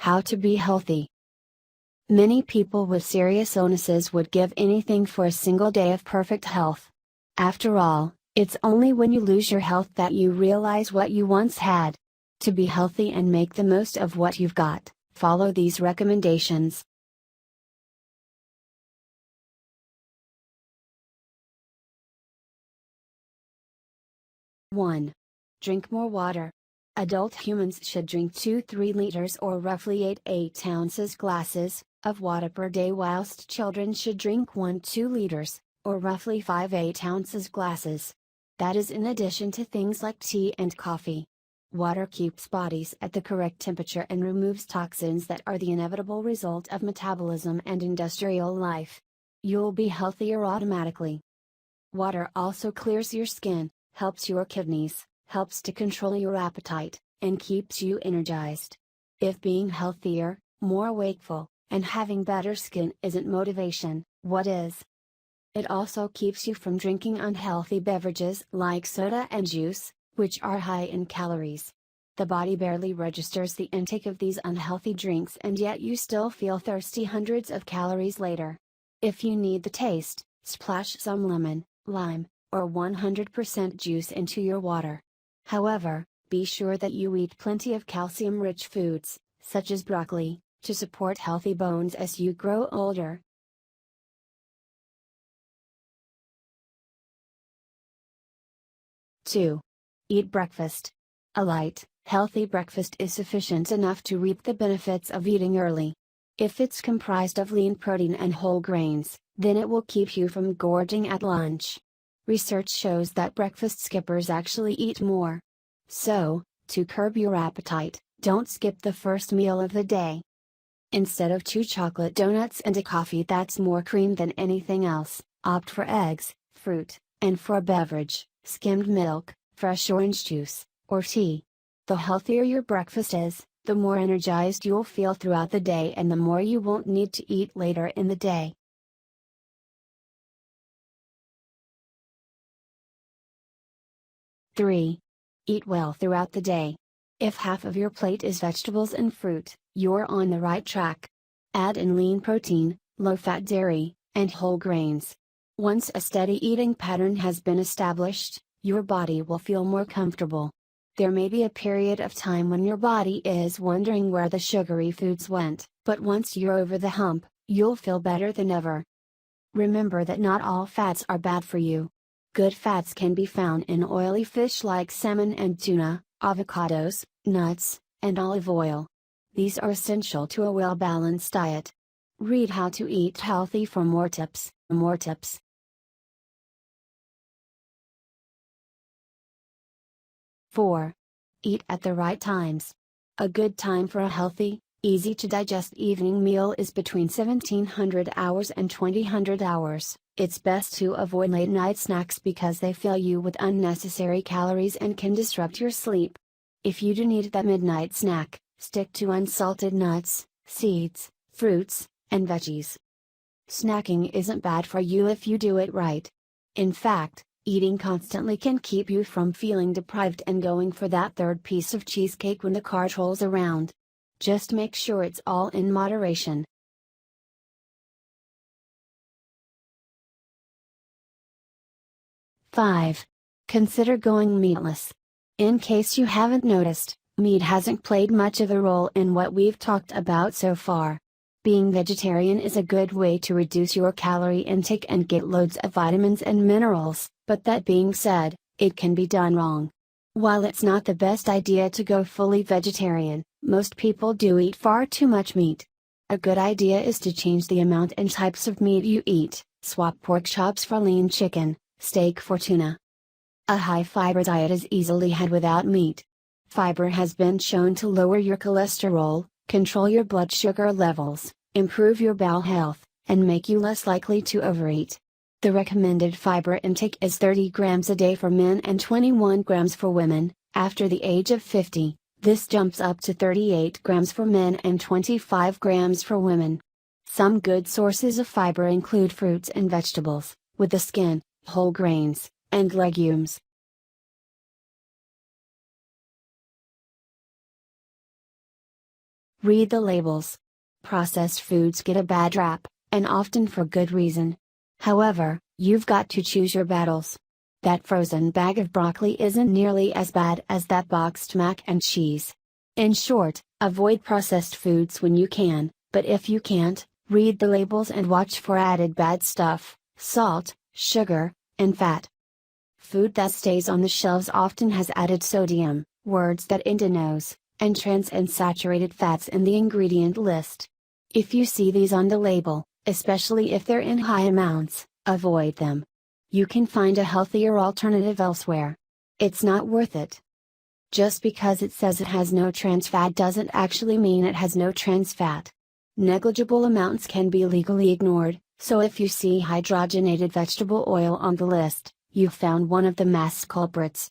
How to be healthy. Many people with serious illnesses would give anything for a single day of perfect health. After all, it's only when you lose your health that you realize what you once had. To be healthy and make the most of what you've got, follow these recommendations. One. Drink more water. Adult humans should drink 2-3 liters or roughly 8 ounces glasses of water per day, whilst children should drink 1-2 liters, or roughly 5-8 ounces glasses. That is in addition to things like tea and coffee. Water keeps bodies at the correct temperature and removes toxins that are the inevitable result of metabolism and industrial life. You'll be healthier automatically. Water also clears your skin, helps your kidneys, helps to control your appetite, and keeps you energized. If being healthier, more wakeful, and having better skin isn't motivation, what is? It also keeps you from drinking unhealthy beverages like soda and juice, which are high in calories. The body barely registers the intake of these unhealthy drinks, and yet you still feel thirsty hundreds of calories later. If you need the taste, splash some lemon, lime, or 100% juice into your water. However, be sure that you eat plenty of calcium-rich foods, such as broccoli, to support healthy bones as you grow older. Two. Eat breakfast. A light, healthy breakfast is sufficient enough to reap the benefits of eating early. If it's comprised of lean protein and whole grains, then it will keep you from gorging at lunch. Research shows that breakfast skippers actually eat more. So, to curb your appetite, don't skip the first meal of the day. Instead of 2 chocolate donuts and a coffee that's more cream than anything else, opt for eggs, fruit, and for a beverage, skimmed milk, fresh orange juice, or tea. The healthier your breakfast is, the more energized you'll feel throughout the day and the more you won't need to eat later in the day. 3. Eat well throughout the day. If half of your plate is vegetables and fruit, you're on the right track. Add in lean protein, low-fat dairy, and whole grains. Once a steady eating pattern has been established, your body will feel more comfortable. There may be a period of time when your body is wondering where the sugary foods went, but once you're over the hump, you'll feel better than ever. Remember that not all fats are bad for you. Good fats can be found in oily fish like salmon and tuna, avocados, nuts, and olive oil. These are essential to a well-balanced diet. Read How to Eat Healthy for more tips. 4. Eat at the right times. A good time for a healthy, easy to digest evening meal is between 1700 hours and 2000 hours. It's best to avoid late night snacks because they fill you with unnecessary calories and can disrupt your sleep. If you do need that midnight snack, stick to unsalted nuts, seeds, fruits, and veggies. Snacking isn't bad for you if you do it right. In fact, eating constantly can keep you from feeling deprived and going for that third piece of cheesecake when the cart rolls around. Just make sure it's all in moderation. 5. Consider going meatless. In case you haven't noticed, meat hasn't played much of a role in what we've talked about so far. Being vegetarian is a good way to reduce your calorie intake and get loads of vitamins and minerals, but that being said, it can be done wrong. While it's not the best idea to go fully vegetarian, most people do eat far too much meat. A good idea is to change the amount and types of meat you eat, swap pork chops for lean chicken, steak for tuna. A high-fiber diet is easily had without meat. Fiber has been shown to lower your cholesterol, control your blood sugar levels, improve your bowel health, and make you less likely to overeat. The recommended fiber intake is 30 grams a day for men and 21 grams for women. After the age of 50, this jumps up to 38 grams for men and 25 grams for women. Some good sources of fiber include fruits and vegetables, with the skin, whole grains, and legumes. Read the labels. Processed foods get a bad rap, and often for good reason. However, you've got to choose your battles. That frozen bag of broccoli isn't nearly as bad as that boxed mac and cheese. In short, avoid processed foods when you can, but if you can't, read the labels and watch for added bad stuff, salt, sugar, and fat. Food that stays on the shelves often has added sodium, words that end in O's, and trans and saturated fats in the ingredient list. If you see these on the label, especially if they're in high amounts, avoid them. You can find a healthier alternative elsewhere. It's not worth it. Just because it says it has no trans fat doesn't actually mean it has no trans fat. Negligible amounts can be legally ignored, so if you see hydrogenated vegetable oil on the list, you've found one of the mass culprits.